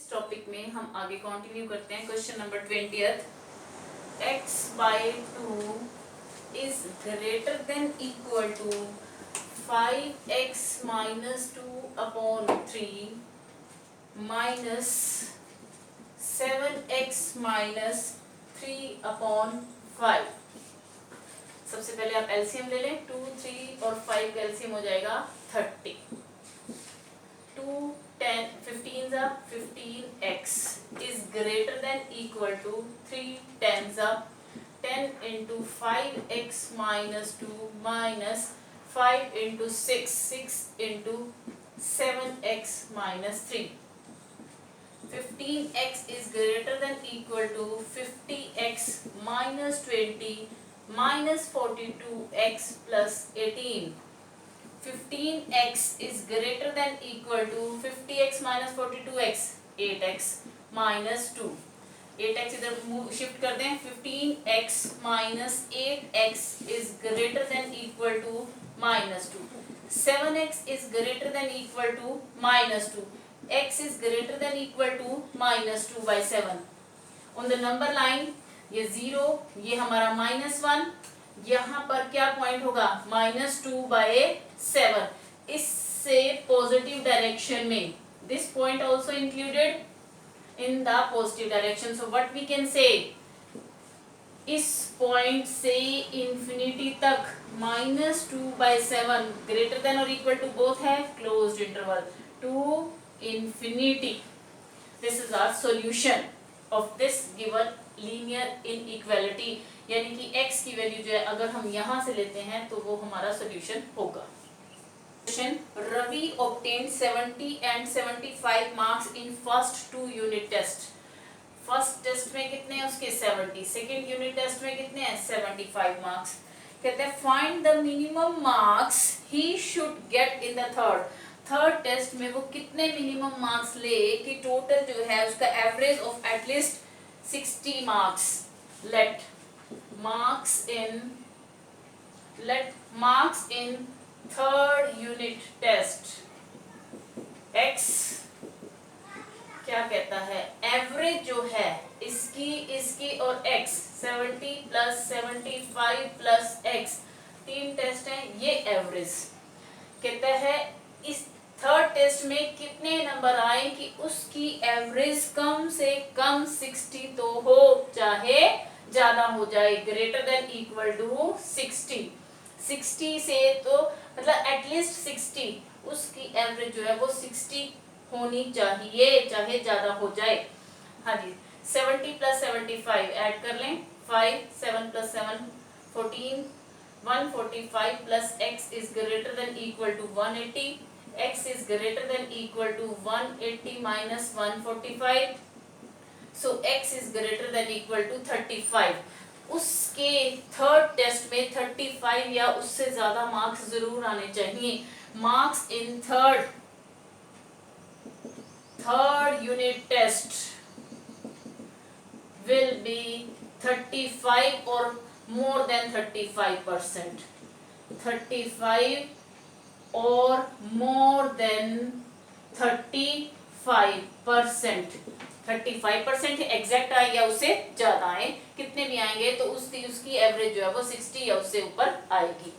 इस टॉपिक में हम आगे कंटिन्यू करते हैं। Question number 20th, x/2 is greater than equal to 5x minus 2 upon 3 minus 7x minus 3 upon 5। सबसे पहले आप एलसीएम ले लें। 2, 3 और 5 का एलसीएम हो जाएगा 30। 2, 10, 15 15x is greater than equal to 3 10s 10 into 5x minus 2 minus 5 into 6 6 into 7x minus 3। 15x is greater than equal to 50x minus 20 minus 42x plus 18। 15x is greater than equal to 50x minus 42x 8x minus 2। 8x इधर move shift कर दें। 15x minus 8x is greater than equal to minus 2। 7x is greater than equal to minus 2। x is greater than equal to minus 2 by 7। On the number line ये 0, ये हमारा -1, यहाँ पर क्या point होगा -2/7। इससे पॉजिटिव डायरेक्शन में this point also included in the positive direction. So what we can say, इस पॉइंट से इंफिनिटी तक -2/7 ग्रेटर देन और इक्वल टू बोथ है closed interval to infinity. This is our solution of this given linear inequality, यानी कि x की value जो है अगर हम यहाँ से लेते हैं तो वो हमारा सॉल्यूशन होगा। Ravi obtained 70 and 75 marks in first 2 unit test। First test में कितने हैं उसके 70, सेकेंड यूनिट टेस्ट में कितने हैं 75 मार्क्स। कहते हैं find the minimum marks he should get in the third test में वो कितने मिनिमम मार्क्स ले कि टोटल जो है उसका average of at least 60 marks। let marks in third unit test x क्या कहता है, एवरेज जो है इसकी और x 70 plus 75 plus x, 3 test हैं, ये एवरेज कहता है इस थर्ड टेस्ट में कितने नंबर आए कि उसकी एवरेज कम से कम 60 तो हो चाहे ज्यादा हो जाए, ग्रेटर देन इक्वल टू 60 से तो मतलब एटलीस्ट 60, उसकी एवरेज जो है वो 60 होनी चाहिए चाहे ज्यादा हो जाए। हाँ जी, 70 प्लस 75 ऐड कर लें, 5 7 plus 7 14 145 plus x is greater than equal to 180। x is greater than equal to 180 minus 145, so x is greater than equal to 35। उसके थर्ड टेस्ट में 35 या उससे ज्यादा मार्क्स जरूर आने चाहिए। Marks in third unit test will be 35 or more than 35%। 35 or more than 35%। 35% exact आए या उससे ज्यादा आए, कितने भी आएंगे तो उसकी एवरेज जो है वो 60 या उससे ऊपर आएगी।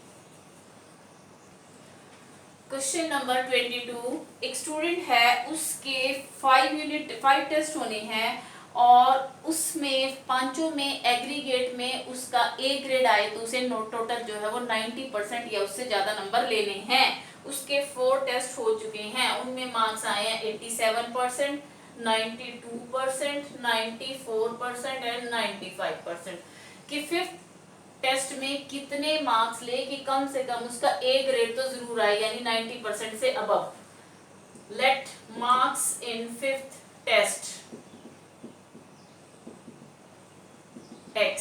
क्वेश्चन नंबर 22, एक स्टूडेंट है, उसके 5 टेस्ट होने हैं और उसमें पांचों में एग्रीगेट में उसका ए ग्रेड आए तो उसे टोटल जो है वो 90% या उससे ज्यादा नंबर लेने हैं। उसके 4 टेस्ट हो चुके हैं, उनमें मार्क्स आए हैं 87%, 92%, 94% एंड 95%। कि फिफ्थ टेस्ट में कितने मार्क्स ले कि कम से कम उसका ए ग्रेड तो जरूर आए, यानी 90% से above. Let marks in fifth test x,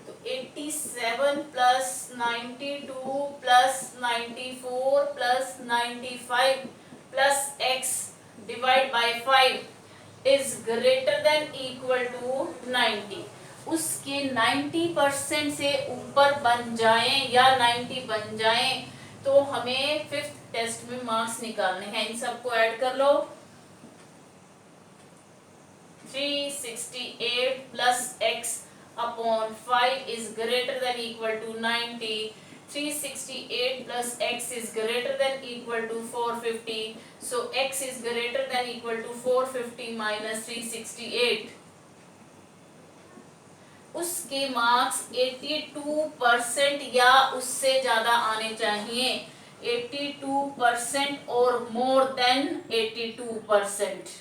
तो 87 plus 92 plus 94 plus 95 plus x divide by 5 is greater than equal to 90। उसके 90% से ऊपर बन जाएं या 90 बन जाएं तो हमें फिफ्थ टेस्ट में मार्क्स निकालने हैं। इन सबको ऐड कर लो। 368 plus x upon 5 is greater than equal to 90. 368 plus x is greater than equal to 450. So x is greater than equal to 450 minus 368. उसके मार्क्स 82% या उससे ज्यादा आने चाहिए. 82% और more than 82%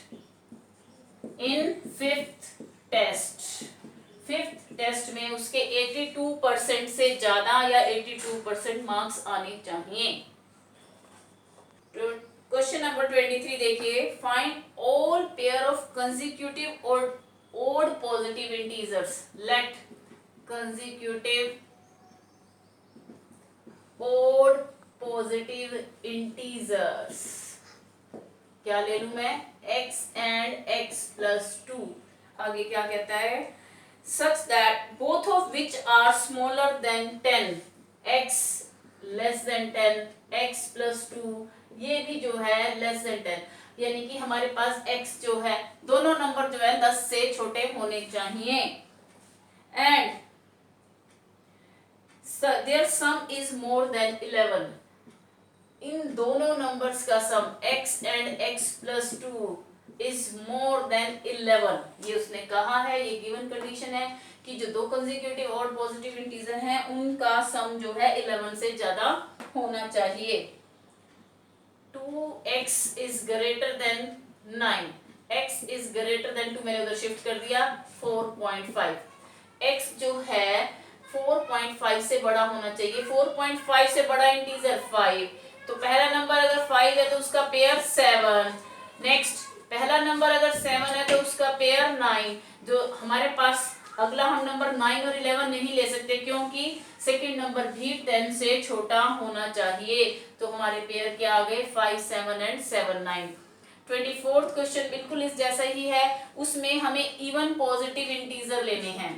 in fifth test. Fifth test में उसके 82% से ज्यादा या 82% मार्क्स आने चाहिए. क्वेश्चन नंबर 23 देखिए. Find all pair of consecutive और odd positive integers. Let consecutive odd positive integers, क्या ले लूं मैं, x and x plus 2. आगे क्या कहता है, such that both of which are smaller than 10, x less than 10, x plus 2, ये भी जो है less than 10, यानी कि हमारे पास x जो है, दोनों नंबर जो है 10 से छोटे होने चाहिए. And their sum is more than 11. इन दोनों नंबर्स का sum x and x plus 2 is more than 11. ये उसने कहा है, ये गिवन कंडीशन है कि जो दो कंसेक्यूटिव और पॉजिटिव इंटीजर हैं उनका सम जो है 11 से ज्यादा होना चाहिए. 2x is greater than 9, x is greater than 2, मैंने उधर शिफ्ट कर दिया 4.5. x जो है 4.5 से बड़ा होना चाहिए. 4.5 से बड़ा इंटीजर 5. तो पहला नंबर अगर 5 है तो उसका पेयर 7. नेक्स्ट पहला नंबर अगर 7 है तो उसका पेयर 9. जो हमारे पास अगला हम नंबर 9 और 11 नहीं ले सकते क्योंकि सेकंड नंबर भी 10 से छोटा होना चाहिए. तो हमारे पेयर क्या आ गए, 5, 7 एंड 7, 9. 24th क्वेश्चन बिल्कुल इस जैसा ही है. उसमें हमें इवन पॉजिटिव इंटीजर लेने हैं.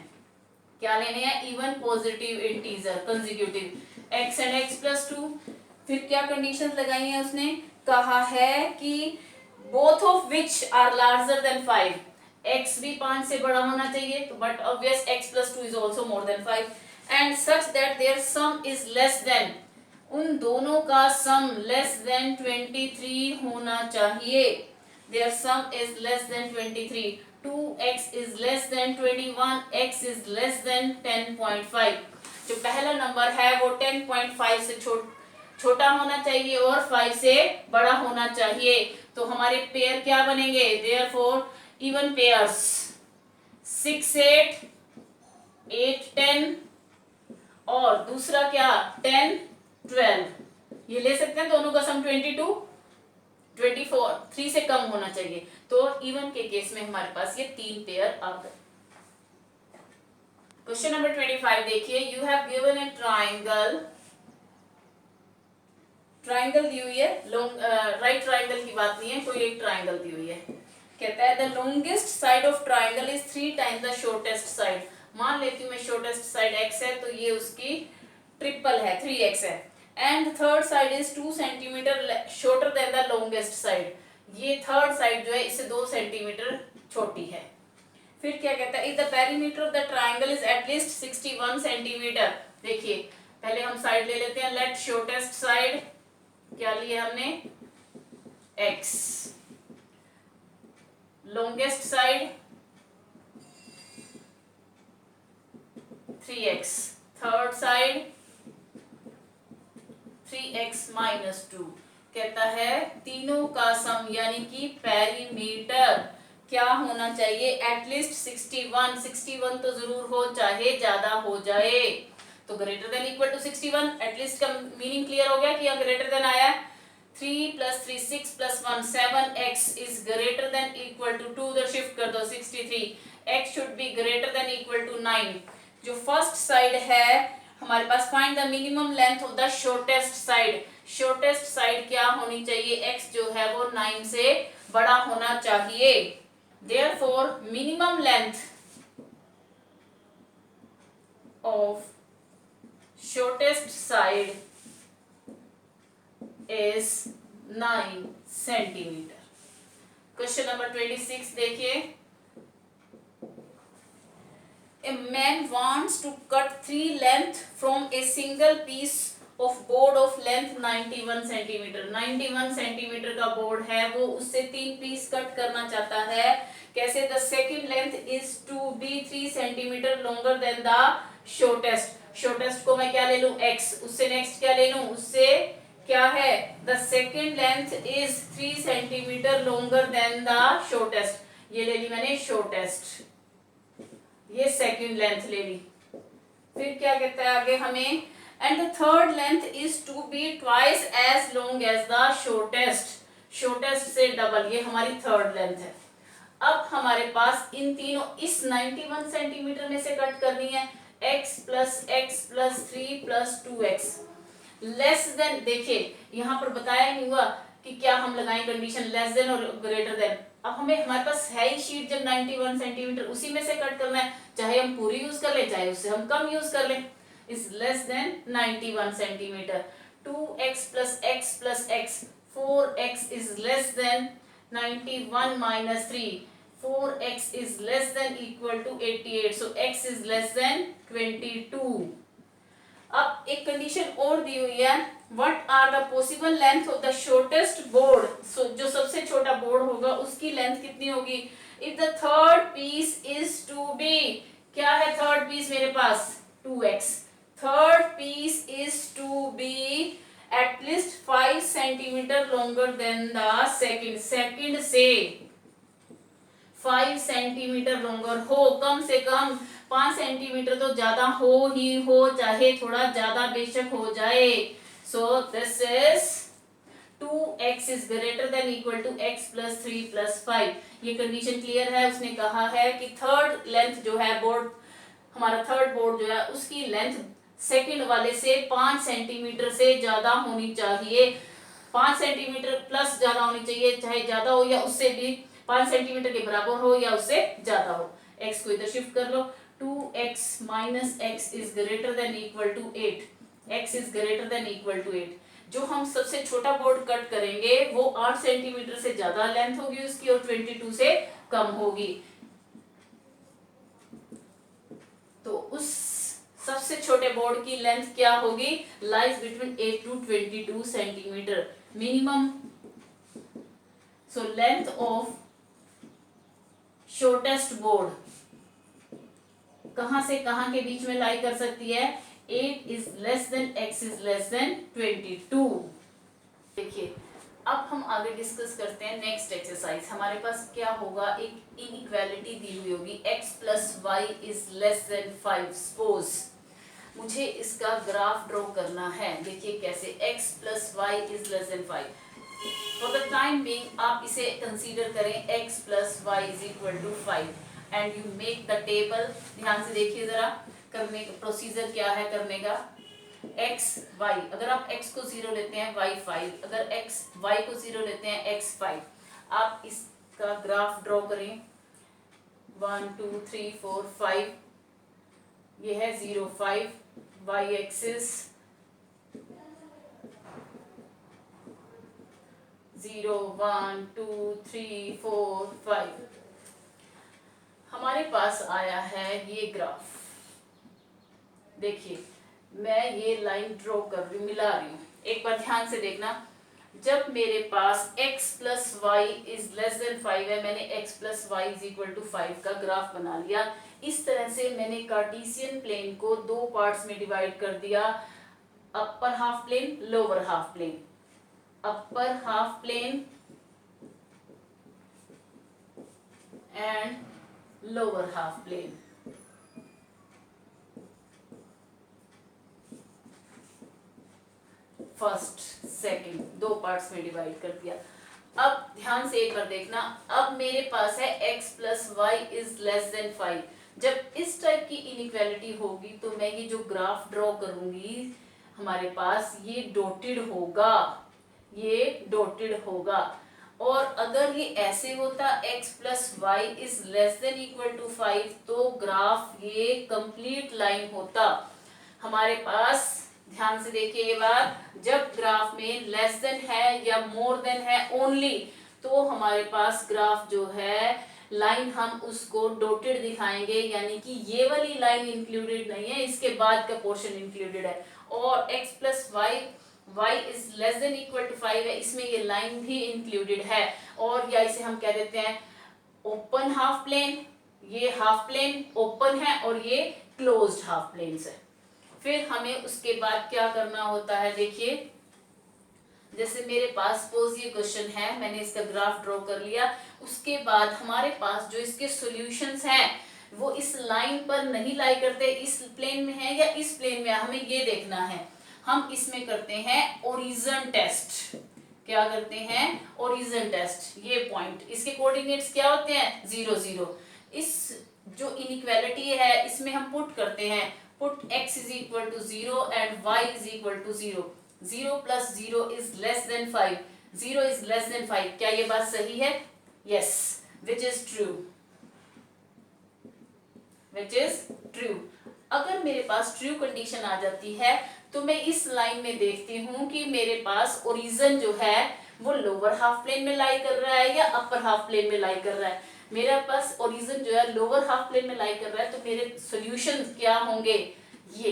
क्या लेने हैं, even positive integer consecutive x and x plus 2. फिर क्या कंडीशन लगाई है उसने, कहा है कि both of which are larger than 5. x भी 5 से बड़ा होना चाहिए, तो but obvious x plus 2 is also more than 5. And such that their sum is less than, उन दोनों का सम लेस देन 23 होना चाहिए. Their sum is less than 23. 2x is less than 21, x is less than 10.5. जो पहला number है वो 10.5 से छोटा होना चाहिए और 5 से बड़ा होना चाहिए. तो हमारे पेयर क्या बनेंगे, therefore even pairs 6, 8, 8, 10 और दूसरा क्या 10, 12. ये ले सकते हैं. दोनों का सम 22, 24, 3 से कम होना चाहिए. तो इवन के केस में हमारे पास ये 3 पेयर आ गए. क्वेश्चन नंबर 25 देखिए. You have given a triangle. Triangle दी हुई है, राइट ट्राइंगल की बात नहीं है, कोई एक ट्राइंगल दी हुई है. कहता है the longest side of triangle is 3 times the shortest side. मान लेती हूँ मैं शॉर्टेस्ट साइड x है तो ये उसकी ट्रिपल है, 3x है. And third side is 2 centimetre shorter than the longest side. ये थर्ड साइड जो है इससे 2 सेंटीमीटर छोटी है. फिर क्या कहता है, if the perimeter of the triangle is at least 61 centimetre. देखिए पहले हम साइड ले लेते हैं. लेट शॉर्टेस्ट साइड क्या लिया हमने, x. Longest side 3x. Third side 3x minus 2. कहता है तीनों का सम यानी कि पेरीमीटर क्या होना चाहिए, एटलीस्ट 61. 61 तो जरूर हो, चाहे ज्यादा हो जाए. तो greater than equal to 61. At least का मीनिंग क्लियर हो गया कि यहाँ ग्रेटर देन आया. 3 + 3 6 + 1 7. x is greater than equal to 2. उधर शिफ्ट कर दो 63. x should be greater than equal to 9. जो फर्स्ट साइड है हमारे पास, find the minimum length of the shortest side. Shortest side क्या होनी चाहिए, x जो है वो 9 से बड़ा होना चाहिए. Therefore minimum length of shortest side is 9 centimeter. Question number 26 देखिए. A man wants to cut 3 length from a single piece of board of length 91 centimetre. 91 centimetre का बोर्ड है, वो उससे 3 पीस कट करना चाहता है। कैसे? The second length is to be 3 centimetre longer than the shortest. Shortest को मैं क्या ले लूं? x। उससे नेक्स्ट क्या ले लूं? उससे क्या है? The second length is 3 centimetre longer than the shortest. ये ले ली मैंने शॉर्टेस्ट, ये सेकेंड लेंथ ले ली। फिर क्या कहता है आगे हमें? And the third length is to be twice as long as the shortest. Shortest से डबल, ये हमारी थर्ड लेंथ है। अब हमारे पास इन तीनों, इस 91 सेंटीमीटर में से कट करनी है x plus x plus 3 plus 2x less than. देखिए यहाँ पर बताया नहीं हुआ कि क्या हम लगाएं कंडीशन, लेस देन और ग्रेटर देन। अब हमें, हमारे पास है ही शीट जब 91 सेंटीमीटर, उसी में से कट करना है, चाहे हम पूरी यूज कर ले चाहे उससे हम कम यूज कर लें। Is less then 91 centimetre. 2x plus x plus x, 4x is less then 91 minus 3, 4x is less than equal to 88, so x is less than 22। अब एक कंडीशन और दी हुई है, what are the possible length of the shortest board. So जो सबसे छोटा board होगा उसकी लेंथ कितनी होगी? If the third piece is to be, क्या है थर्ड पीस मेरे पास? 2x। Third piece is to be at least 5 centimetre longer than the second. Second से 5 सेंटीमीटर लॉन्गर हो, कम से कम 5 सेंटीमीटर तो ज्यादा हो ही हो, चाहे थोड़ा ज्यादा बेशक हो जाए। So this is 2x is greater than equal to x plus 3 plus 5। ये कंडीशन क्लियर है। उसने कहा है कि थर्ड लेंथ जो है बोर्ड, हमारा थर्ड बोर्ड जो है उसकी लेंथ सेकंड वाले से 5 सेंटीमीटर से ज्यादा होनी चाहिए। 5 सेंटीमीटर प्लस ज्यादा होनी चाहिए, चाहे ज्यादा हो या उससे भी 5 सेंटीमीटर के बराबर हो या उससे ज्यादा हो। x को इधर शिफ्ट कर लो। 2x minus X is greater than equal to 8। x is greater than equal to 8। जो हम सबसे छोटा बोर्ड कट करेंगे वो 8 सेंटीमीटर से ज्यादा लेंथ होगी उसकी और 22 से कम होगी। तो उस सबसे छोटे बोर्ड की लेंथ क्या होगी? Lies between 8 to 22 centimetre minimum. So length of shortest board कहां से कहां के बीच में लाई कर सकती है? 8 is less then x is less then 22। देखिए अब हम आगे डिस्कस करते हैं नेक्स्ट एक्सरसाइज। हमारे पास क्या होगा? एक इनइक्वालिटी दी हुई होगी, x plus Y is less than 5। Suppose मुझे इसका ग्राफ ड्रॉ करना है। देखिए कैसे, x plus Y is less than 5। For the time being आप इसे कंसीडर करें x plus Y is equal to 5 and you make the table. ध्यान से देखिए जरा, करने का प्रोसीजर क्या है करने का। x y, अगर आप x को 0 लेते हैं y 5, अगर x y को 0 लेते हैं x 5। आप इसका ग्राफ ड्रॉ करें। 1 2 3 4 5, ये है 0 5 y एक्सिस 0 1 2 3 4 5। हमारे पास आया है ये ग्राफ। देखिए मैं ये लाइन ड्रॉ कर रही हूँ, मिला रही हूँ। एक बार ध्यान से देखना, जब मेरे पास x plus Y is less than 5 है, मैंने x plus Y is equal to 5 का ग्राफ बना लिया। इस तरह से मैंने कार्टेशियन प्लेन को दो पार्ट्स में डिवाइड कर दिया, upper half plane lower half plane. Upper half plane and lower half plane. First second दो पार्ट्स में डिवाइड कर दिया। अब ध्यान से एक बार देखना, अब मेरे पास है x plus Y is less than 5। जब इस टाइप की इनइक्वालिटी होगी तो मैं ये जो ग्राफ ड्रॉ करूंगी, हमारे पास ये डॉटेड होगा, ये डॉटेड होगा। और अगर ये ऐसे होता x plus Y is less than equal to 5, तो ग्राफ ये कंप्लीट लाइन होता हमारे पास। ध्यान से देखिए ये बात, जब ग्राफ में लेस देन है या मोर देन है ओनली, तो हमारे पास ग्राफ जो है लाइन हम उसको डॉटेड दिखाएंगे, यानी कि ये वाली लाइन इंक्लूडेड नहीं है, इसके बाद का पोर्शन इंक्लूडेड है। और x plus Y y is less than equal to 5 है, इसमें ये लाइन भी इंक्लूडेड है। और या इसे हम कह देते हैं ओपन हाफ प्लेन, ये हाफ प्लेन ओपन है और ये क्लोज्ड हाफ प्लेन है। फिर हमें उसके बाद क्या करना होता है, देखिए जैसे मेरे पास सपोज ये क्वेश्चन है, मैंने इसका ग्राफ ड्रॉ कर लिया, उसके बाद हमारे पास जो इसके सॉल्यूशंस हैं वो इस लाइन पर नहीं लाई करते, इस प्लेन में है या इस प्लेन में, हमें ये देखना है। हम इसमें करते हैं ओरिजन टेस्ट। क्या करते हैं? Origin test. ये पॉइंट, इसके कोऑर्डिनेट्स क्या होते हैं? 0 0। इस जो इनइक्वालिटी है इसमें हम पुट करते हैं, put x is equal to 0 and y is equal to 0। 0 plus 0 is less than 5। 0 is less than 5। क्या ये बात सही है? Yes, which is true। which is true। अगर मेरे पास ट्रू कंडीशन आ जाती है तो मैं इस लाइन में देखती हूँ कि मेरे पास ओरिजिन जो है वो लोअर हाफ प्लेन में लाई कर रहा है या अपर हाफ प्लेन में लाई कर रहा है। मेरे पास ओरिजिन जो है लोअर हाफ प्लेन में लाई कर रहा है, तो मेरे सॉल्यूशन क्या होंगे? ये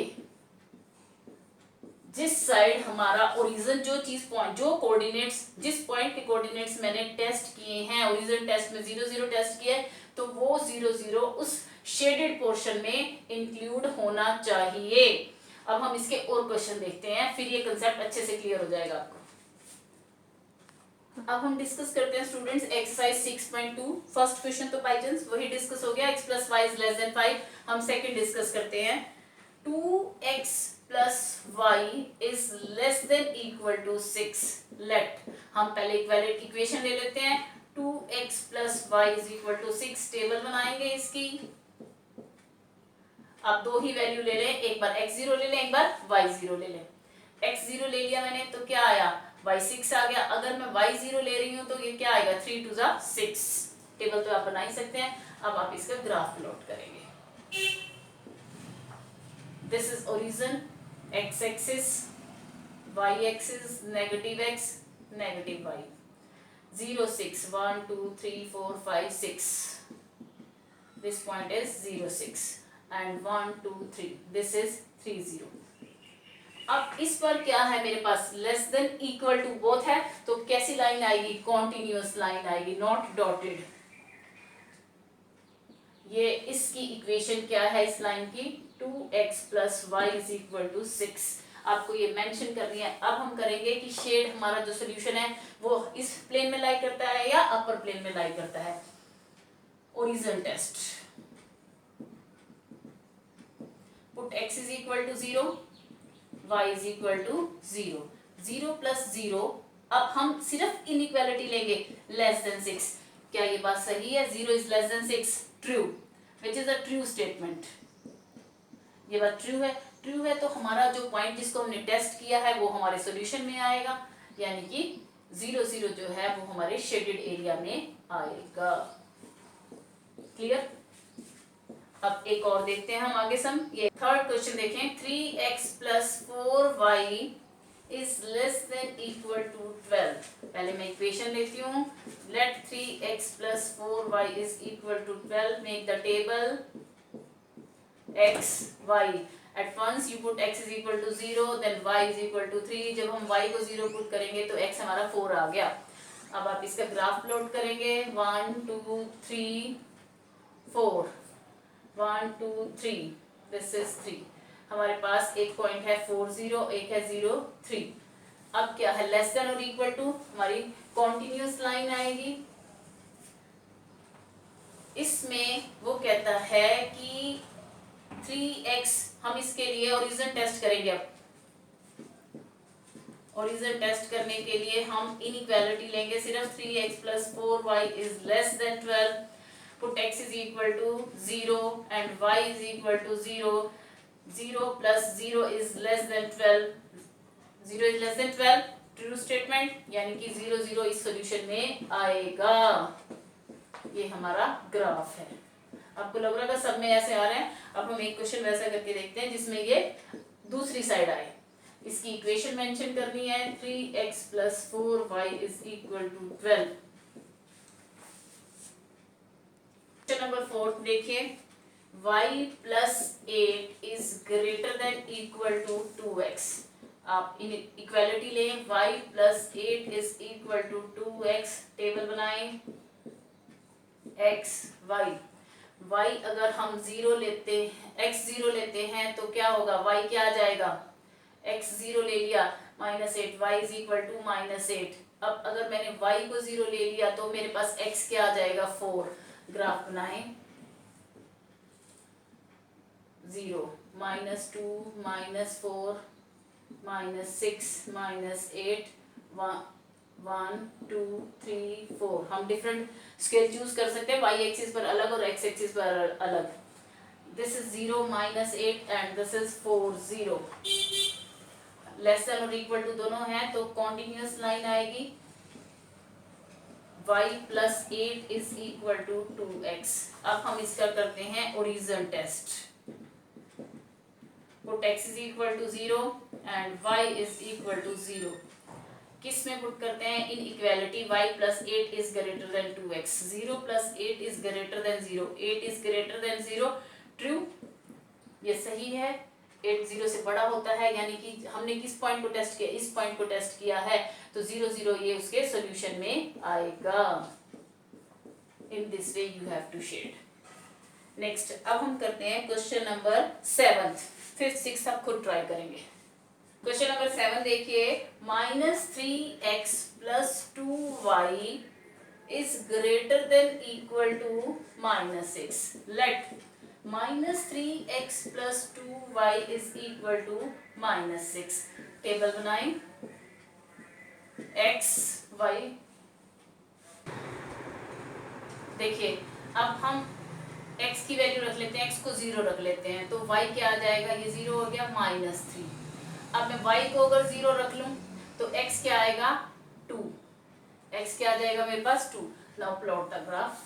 जिस साइड हमारा ओरिजिन, जो चीज पॉइंट, जो कोऑर्डिनेट्स, जिस पॉइंट के कोऑर्डिनेट्स मैंने टेस्ट किए हैं, ओरिजिन टेस्ट में 0 0 टेस्ट किया है, तो वो 0 0 उस शेडेड पोर्शन में इंक्लूड होना चाहिए। अब हम इसके और क्वेश्चन देखते हैं, फिर ये कंसेप्ट अच्छे से क्लियर हो जाएगा आपको। अब हम डिस्कस करते हैं स्टूडेंट्स एक्सरसाइज 6.2। फर्स्ट क्वेश्चन तो बाय चांस वही डिस्कस हो गया, x plus Y is less than 5। हम सेकंड डिस्कस करते हैं 2x plus Y is less than equal to 6। Let, हम पहले इक्विवेलेंट इक्वेशन ले लेते हैं। 2x plus Y is equal to 6, table बनाएंगे इसकी। अब दो ही वैल्यू ले लें, एक बार x0 ले लें, एक बार y0 ले लें। x0 ले लिया मैंने तो क्या आया? y6 आ गया। अगर मैं y0 ले रही हूं तो ये क्या आएगा? 3 2 6। टेबल तो आप बना ही सकते हैं। अब आप इसका ग्राफ प्लॉट करेंगे। This is origin, x axis, y axis, negative x, negative y। 0 6 1 2 3 4 5 6। This point is 0 6 and 1 2 3। This is 3 0। अब इस पर क्या है मेरे पास? Less than equal to both है, तो कैसी लाइन आएगी? कॉन्टिन्यूअस लाइन आएगी, नॉट डॉटेड। ये इसकी इक्वेशन क्या है इस लाइन की? 2x plus Y is equal to 6। आपको ये मेंशन करनी है। अब हम करेंगे कि शेड हमारा जो सोल्यूशन है वो इस प्लेन में लाई करता है या अपर प्लेन में लाई करता है। Origin test, put x is equal to 0, y is equal to 0। 0 plus 0, अब हम सिर्फ इनइक्वालिटी लेंगे, लेस देन 6। क्या ये बात सही है? 0 is less then 6, true, which is a true statement. ये बात ट्रू है। ट्रू है तो हमारा जो पॉइंट जिसको हमने टेस्ट किया है वो हमारे सॉल्यूशन में आएगा, यानी कि 0 0 जो है वो हमारे शेडेड एरिया में आएगा। क्लियर? अब एक और देखते हैं हम आगे सम। ये थर्ड क्वेश्चन देखें। 3x plus 4y is less than equal to 12। पहले मैं इक्वेशन लेती हूँ। Let 3x plus 4y is equal to 12। Make the table x y। At once you put x is equal to 0, then y is equal to 3। जब हम y को 0 put करेंगे तो x हमारा 4 आ गया। अब आप इसका ग्राफ प्लॉट करेंगे। 1 2 3 4, 1 2 3, दिस इज 3। हमारे पास एक पॉइंट है 4 0, एक है 0 3। अब क्या है? लेस देन और इक्वल टू, हमारी कॉन्टिन्यूअस लाइन आएगी। इसमें वो कहता है कि 3x, हम इसके लिए ओरिजिन टेस्ट करेंगे। अब ओरिजिन टेस्ट करने के लिए हम इनइक्वालिटी लेंगे सिर्फ। 3x plus 4y is less then 12। put x is equal to 0 and y is equal to 0। 0 plus 0 is less than 12। 0 is less than 12, true statement, यानी कि 0 0 इस सॉल्यूशन में आएगा। ये हमारा ग्राफ है। आपको लग रहा है सब में ऐसे आ रहे हैं। अब हम एक क्वेश्चन वैसा करके देखते हैं जिसमें ये दूसरी साइड आए। इसकी इक्वेशन मेंशन करनी है। 3x plus 4y is equal to 12। Fourth देखिए, y plus 8 is greater than equal to 2x। आप इन इक्वालिटी लें, y plus 8 is equal to 2x। Table बनाएं, x y, y अगर हम 0 लेते हैं, x 0 लेते हैं तो क्या होगा, y क्या आ जाएगा, x 0 ले लिया -8, y इज इक्वल टू -8। अब अगर मैंने y को 0 ले लिया तो मेरे पास x क्या आ जाएगा, 4। ग्राफ बनाएं, 0 -2 -4 -6 -8 1 2 3 4। हम डिफरेंट स्केल चूज कर सकते हैं, y एक्सिस पर अलग और x एक्सिस पर अलग। This is 0 -8 and this is 4 0। Less than और इक्वल टू दोनों हैं तो कॉन्टिन्यूअस लाइन आएगी, y plus 8 is equal to 2x। अब हम इसका करते हैं origin test. Put x is equal to 0 and y is equal to 0। किस में पुट करते हैं, inequality, y plus 8 is greater than 2x। 0 plus 8 is greater then 0, 8 is greater then 0। True, ये सही है। 8 0 से बड़ा होता है, यानी कि हमने किस पॉइंट को टेस्ट किया, इस पॉइंट को टेस्ट किया है, तो 0 0 ये उसके सॉल्यूशन में आएगा। In this way you have to shade. Next, अब हम करते हैं क्वेश्चन नंबर 7। 5th 6th आप खुद ट्राई करेंगे। क्वेश्चन नंबर 7 देखिए, -3x plus 2y is greater than equal to -6। Let -3x plus 2y is equal to -6। Table बनाएं, x y। देखिए, अब हम x की वैल्यू रख लेते हैं, x को 0 रख लेते हैं, तो y क्या आ जाएगा, ये 0 हो गया -3। अब मैं y को अगर 0 रख लूं तो x क्या आएगा, 2। x क्या आ जाएगा मेरे पास, 2। Now plot the graph,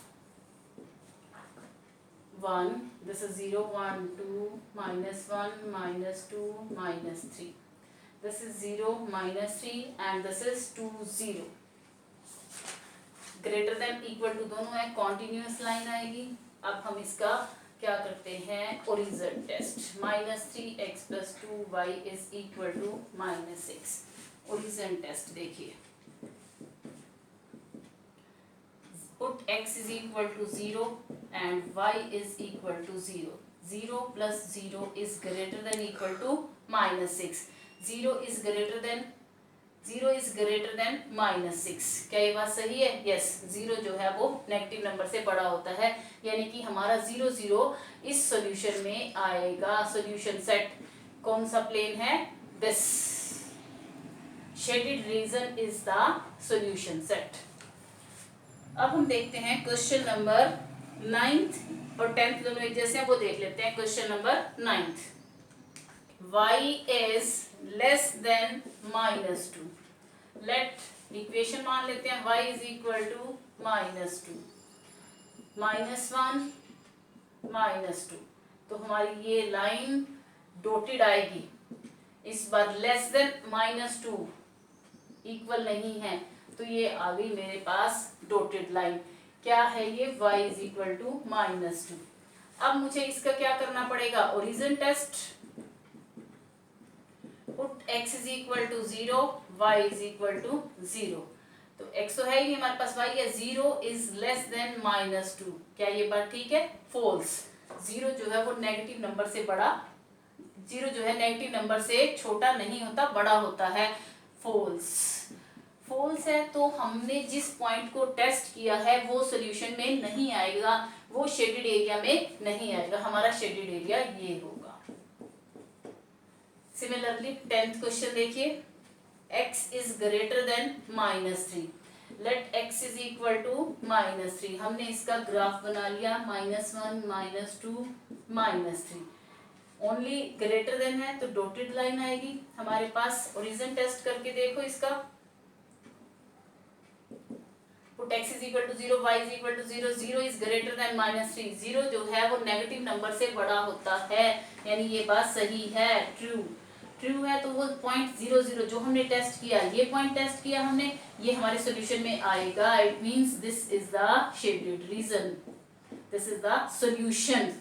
1, this is 0 1 2 -1 -2 -3, this is 0 -3 and this is 2 0। Greater than equal to दोनों है, कॉन्टिन्यूअस लाइन आएगी। अब हम इसका क्या करते हैं, origin test. -3x plus 2y is equal to -6। Origin test देखिए, put x is equal to 0 and y is equal to 0. 0 plus 0 is greater than equal to -6. 0 is greater than -6। क्या ये बात सही है? यस, 0 जो है वो नेगेटिव नंबर से बड़ा होता है, यानी कि हमारा 0 0 इस सॉल्यूशन में आएगा। सॉल्यूशन सेट कौन सा प्लेन है, this shaded region is the solution set. अब हम देखते हैं क्वेश्चन नंबर 9th और 10th दोनों एक जैसे हैं, वो देख लेते हैं। Question number 9th, y is less than -2। Let equation मान लेते हैं, y is equal to -2 -1 -2। तो हमारी ये लाइन डॉटेड आएगी। इस बार लेस देन -2 इक्वल नहीं है, तो ये आ गई मेरे पास डॉटेड लाइन। क्या है ये, y is equal to -2। अब मुझे इसका क्या करना पड़ेगा, origin test. Put x is equal to 0, y is equal to 0। तो x तो है ही नहीं हमारे पास, y है। 0 is less than -2। क्या ये बात ठीक है, फॉल्स। 0 जो है वो नेगेटिव नंबर से बड़ा, 0 जो है नेगेटिव नंबर से छोटा नहीं होता, बड़ा होता है। फॉल्स, फॉल्स है तो हमने जिस पॉइंट को टेस्ट किया है वो सॉल्यूशन में नहीं आएगा, वो शेडेड एरिया में नहीं आएगा। हमारा शेडेड एरिया ये होगा। सिमिलरली 10th क्वेश्चन देखिए, x is greater than -3। Let x is equal to -3। हमने इसका ग्राफ बना लिया, -1 -2 -3। ओनली ग्रेटर देन है तो डॉटेड लाइन आएगी हमारे पास। ओरिजिन टेस्ट करके देखो इसका, put x is equal to 0, y is equal to 0। 0 is greater than -3। 0 जो है वो नेगेटिव नंबर से बड़ा होता है, यानी ये बात सही है, ट्रू। ट्रू है तो वो पॉइंट 0 0 जो हमने टेस्ट किया, ये पॉइंट टेस्ट किया हमने, ये हमारे सॉल्यूशन में आएगा। It means this is the shaded region. This is the solution